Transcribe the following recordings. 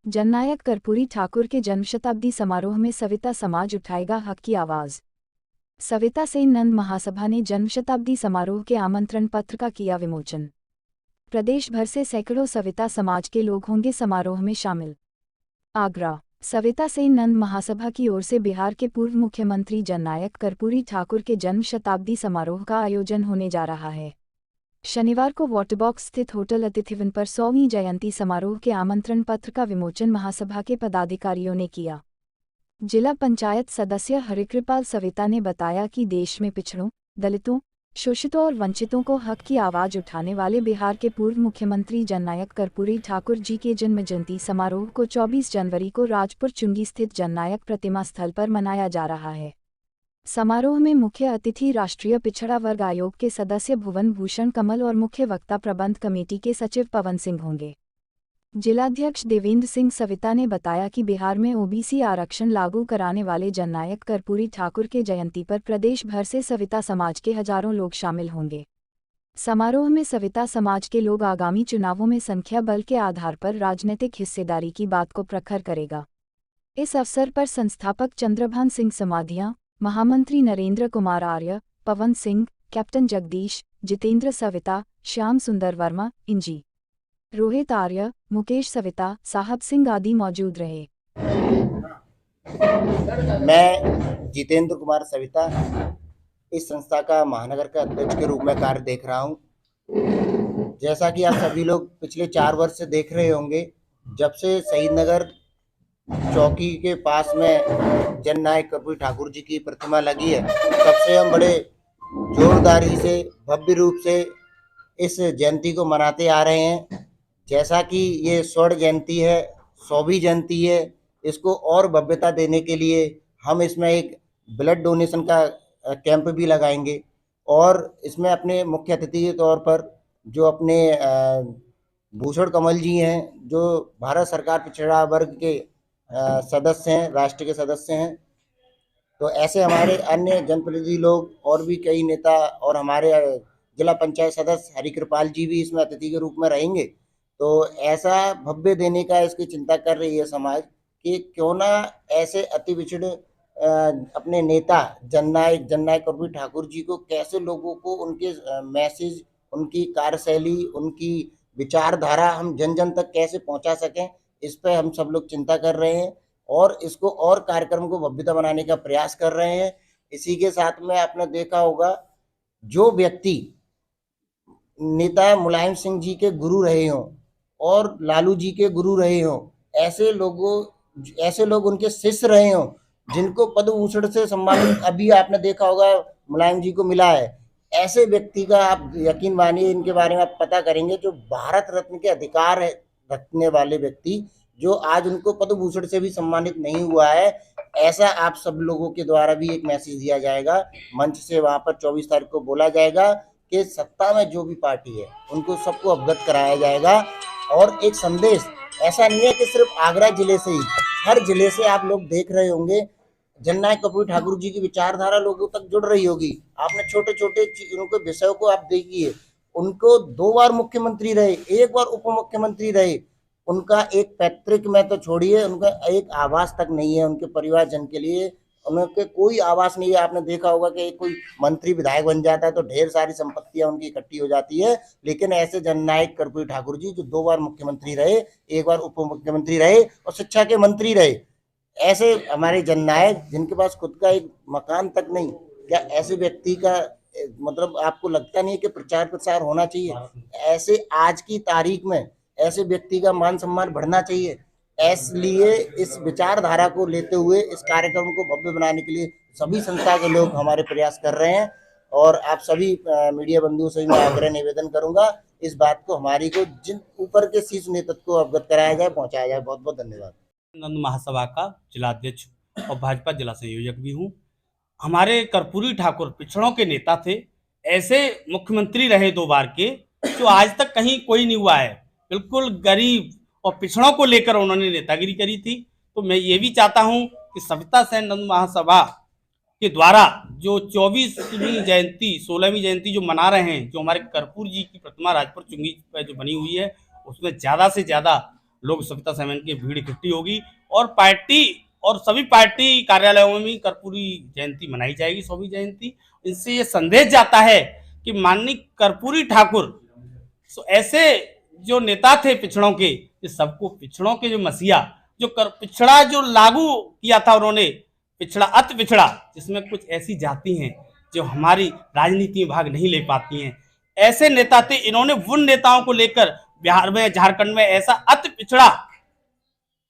जननायक कर्पूरी ठाकुर के जन्मशताब्दी समारोह में सविता समाज उठाएगा हक की आवाज। सविता सेन नंद महासभा ने जन्मशताब्दी समारोह के आमंत्रण पत्र का किया विमोचन। प्रदेश भर से सैकड़ों सविता समाज के लोग होंगे समारोह में शामिल। आगरा। सविता सेन नंद महासभा की ओर से बिहार के पूर्व मुख्यमंत्री जननायक कर्पूरी ठाकुर के जन्म शताब्दी समारोह का आयोजन होने जा रहा है। शनिवार को वाटरबॉक्स स्थित होटल अतिथिवन पर 100वीं जयंती समारोह के आमंत्रण पत्र का विमोचन महासभा के पदाधिकारियों ने किया। जिला पंचायत सदस्य हरिकृपाल सविता ने बताया कि देश में पिछड़ों, दलितों, शोषितों और वंचितों को हक की आवाज उठाने वाले बिहार के पूर्व मुख्यमंत्री जननायक कर्पूरी ठाकुर जी के जन्म जयंती समारोह को 24 जनवरी को राजपुर चुंगी स्थित जननायक प्रतिमा स्थल पर मनाया जा रहा है। समारोह में मुख्य अतिथि राष्ट्रीय पिछड़ा वर्ग आयोग के सदस्य भुवन भूषण कमल और मुख्य वक्ता प्रबंध कमेटी के सचिव पवन सिंह होंगे। जिलाध्यक्ष देवेंद्र सिंह सविता ने बताया कि बिहार में ओबीसी आरक्षण लागू कराने वाले जननायक कर्पूरी ठाकुर के जयंती पर प्रदेश भर से सविता समाज के हजारों लोग शामिल होंगे। समारोह में सविता समाज के लोग आगामी चुनावों में संख्या बल के आधार पर राजनीतिक हिस्सेदारी की बात को प्रखर करेगा। इस अवसर पर संस्थापक चंद्रभान सिंह समाधिया, महामंत्री नरेंद्र कुमार आर्य, पवन सिंह, कैप्टन जगदीश, जितेंद्र सविता, श्याम सुंदर वर्मा, इंजी रोहित आर्य, मुकेश सविता, साहब सिंह आदि मौजूद रहे। मैं जितेंद्र कुमार सविता इस संस्था का महानगर का अध्यक्ष के रूप में कार्य देख रहा हूं। जैसा कि आप सभी लोग पिछले 4 वर्ष से देख रहे होंगे, जब से शहीद नगर चौकी के पास में जननायक कर्पूरी ठाकुर जी की प्रतिमा लगी है, तब से हम बड़े जोरदारी से भव्य रूप से इस जयंती को मनाते आ रहे हैं। जैसा कि ये स्वर्ण जयंती है, 100वीं जयंती है, इसको और भव्यता देने के लिए हम इसमें एक ब्लड डोनेशन का कैंप भी लगाएंगे और इसमें अपने मुख्य अतिथि के तौर पर जो अपने भूषण कमल जी हैं, जो भारत सरकार पिछड़ा वर्ग के सदस्य हैं, राष्ट्र के सदस्य हैं। तो ऐसे हमारे अन्य जनप्रतिनिधि लोग और भी कई नेता और हमारे जिला पंचायत सदस्य हरिकृपाल जी भी इसमें अतिथि के रूप में रहेंगे। तो ऐसा भव्य देने का इसकी चिंता कर रही है समाज कि क्यों ना ऐसे अति पिछड़े अपने नेता जननायक कर्पूरी ठाकुर जी को कैसे लोगों को उनके मैसेज, उनकी कार्यशैली, उनकी विचारधारा हम जन जन तक कैसे पहुंचा सकें, इस पर हम सब लोग चिंता कर रहे हैं और इसको और कार्यक्रम को भव्यता बनाने का प्रयास कर रहे हैं। इसी के साथ में आपने देखा होगा, जो व्यक्ति नेता मुलायम सिंह जी के गुरु रहे हों और लालू जी के गुरु रहे हों, ऐसे लोग उनके शिष्य रहे हों, जिनको पद्म भूषण से सम्मानित अभी आपने देखा होगा मुलायम जी को मिला है, ऐसे व्यक्ति का आप यकीन मानिए, इनके बारे में आप पता करेंगे, जो भारत रत्न के अधिकार रखने वाले व्यक्ति, जो आज उनको पद्म भूषण से भी सम्मानित नहीं हुआ है, ऐसा आप सब लोगों के द्वारा भी एक मैसेज दिया जाएगा। मंच से वहां पर 24 तारीख को बोला जाएगा कि सत्ता में जो भी पार्टी है उनको सबको अवगत कराया जाएगा। और एक संदेश ऐसा नहीं है कि सिर्फ आगरा जिले से ही, हर जिले से आप लोग देख रहे होंगे जननायक कर्पूरी ठाकुर जी की विचारधारा लोगों तक जुड़ रही होगी। आपने छोटे छोटे उनके विषयों को आप देखिए, उनको 2 बार मुख्यमंत्री रहे, 1 बार उप मुख्यमंत्री रहे, उनका एक पैतृक में तो छोड़िए, उनका एक आवास तक नहीं है उनके परिवारजन के लिए, उनके कोई आवास नहीं है। आपने देखा होगा कि कोई मंत्री विधायक बन जाता है तो ढेर सारी संपत्तियां उनकी इकट्ठी हो जाती है, लेकिन ऐसे जननायक कर्पूरी ठाकुर जी जो 2 बार मुख्यमंत्री रहे, 1 बार उप मुख्यमंत्री रहे और शिक्षा के मंत्री रहे, ऐसे हमारे जननायक जिनके पास खुद का एक मकान तक नहीं, क्या ऐसे व्यक्ति का मतलब आपको लगता नहीं है कि प्रचार प्रसार होना चाहिए? ऐसे आज की तारीख में ऐसे व्यक्ति का मान सम्मान बढ़ना चाहिए। इसलिए इस विचारधारा को लेते हुए इस कार्यक्रम को भव्य बनाने के लिए सभी संस्था के लोग हमारे प्रयास कर रहे हैं और आप सभी मीडिया बंधुओं से मैं आग्रह निवेदन करूंगा, इस बात को हमारी को जिन ऊपर के शीर्ष नेतृत्व को अवगत कराया जाए, पहुंचाया जाए। बहुत बहुत धन्यवाद। नंद महासभा का जिलाध्यक्ष और भाजपा जिला संयोजक भी हूँ। हमारे कर्पूरी ठाकुर पिछड़ों के नेता थे, ऐसे मुख्यमंत्री रहे 2 बार के, जो आज तक कहीं कोई नहीं हुआ है। बिल्कुल गरीब और पिछड़ों को लेकर उन्होंने नेतागिरी करी थी। तो मैं ये भी चाहता हूँ कि सविता सेन नंद महासभा के द्वारा जो 24वीं जयंती 16वीं जयंती जो मना रहे हैं, जो हमारे कर्पूर जी की प्रतिमा राजपुर चुंगी पर जो बनी हुई है, उसमें ज़्यादा से ज़्यादा लोग सविता सेन की भीड़ इकट्ठी होगी और पार्टी और सभी पार्टी कार्यालयों में भी कर्पूरी जयंती मनाई जाएगी, शोभी जयंती। इससे ये संदेश जाता है कि माननीय कर्पूरी ठाकुर ऐसे जो नेता थे पिछड़ों के, ये सबको पिछड़ों के जो मसीहा जो पिछड़ा जो लागू किया था उन्होंने, पिछड़ा अति पिछड़ा, जिसमें कुछ ऐसी जाति हैं जो हमारी राजनीति में भाग नहीं ले पाती हैं, ऐसे नेता थे। इन्होंने उन नेताओं को लेकर बिहार में झारखंड में ऐसा अति पिछड़ा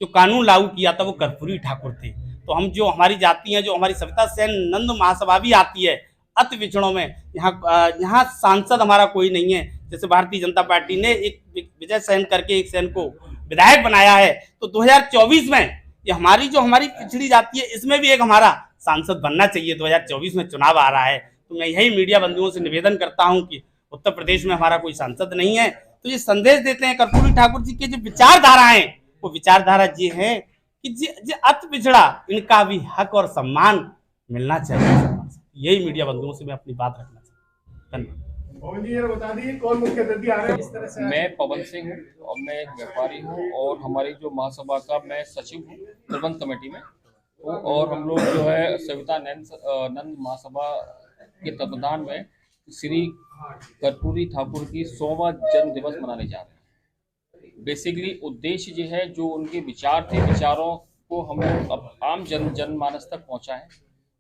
जो कानून लागू किया था वो कर्पूरी ठाकुर थे। तो हम जो हमारी जाति हैं, जो हमारी सविता सेन नंद महासभा भी आती है अति पिछड़ों में, यहाँ सांसद हमारा कोई नहीं है। जैसे भारतीय जनता पार्टी ने एक विजय सेन करके एक सेन को विधायक बनाया है, तो 2024 में ये हमारी पिछड़ी जाति है, इसमें भी एक हमारा सांसद बनना चाहिए। 2024 में चुनाव आ रहा है, तो मैं यही मीडिया बंधुओं से निवेदन करता हूँ कि उत्तर प्रदेश में हमारा कोई सांसद नहीं है, तो ये संदेश देते हैं कर्पूरी ठाकुर जी के जो विचारधारा है, वो विचारधारा ये है कि जे अति पिछड़ा इनका भी हक और सम्मान मिलना चाहिए। यही मीडिया बंधुओं से मैं अपनी बात रखना चाहता हूँ। बता दीजिए कौन मुख्य अतिथि आ रहे हैं इस तरह से। मैं पवन सिंह हूँ और मैं एक व्यापारी हूँ और हमारी जो महासभा का मैं सचिव हूँ प्रबंध कमेटी में। और हम लोग जो है सविता नंद महासभा के तत्वाधान में श्री कर्पूरी ठाकुर की 100वां जन्म दिवस मनाने जा रहे हैं। बेसिकली उद्देश्य ये है, जो उनके विचार थे, विचारों को हम लोग अब आम जनमानस तक पहुँचाएं।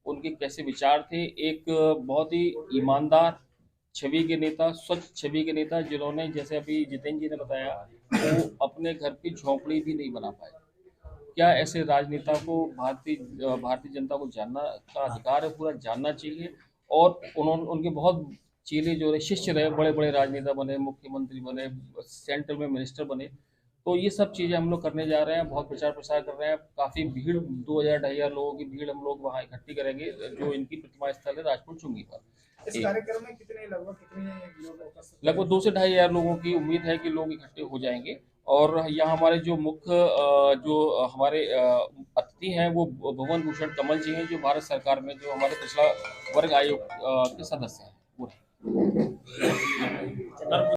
उनके कैसे विचार थे, एक बहुत ही ईमानदार छवि के नेता, स्वच्छ छवि के नेता, जिन्होंने जैसे अभी जितेंद्र जी ने बताया वो अपने घर की झोंपड़ी भी नहीं बना पाए। क्या ऐसे राजनेता को भारतीय जनता को जानना का अधिकार है, पूरा जानना चाहिए। और उनके बहुत चेले जो रहे, शिष्य रहे, बड़े बड़े राजनेता बने, मुख्यमंत्री बने, सेंट्रल में मिनिस्टर बने। तो ये सब चीज़ें हम लोग करने जा रहे हैं, बहुत प्रचार प्रसार कर रहे हैं। काफ़ी भीड़ 2000-2500 लोगों की भीड़ हम लोग वहाँ इकट्ठी करेंगे, जो इनकी प्रतिमा स्थल है राजपुर चुंगी पर। इस कार्यक्रम में लगभग 2 से 2,500 लोगों की उम्मीद है कि लोग इकट्ठे हो जाएंगे। और यहाँ हमारे जो मुख्य जो हमारे अतिथि हैं वो भुवन भूषण कमल जी हैं, जो भारत सरकार में जो हमारे पिछड़ा वर्ग आयोग के सदस्य हैं।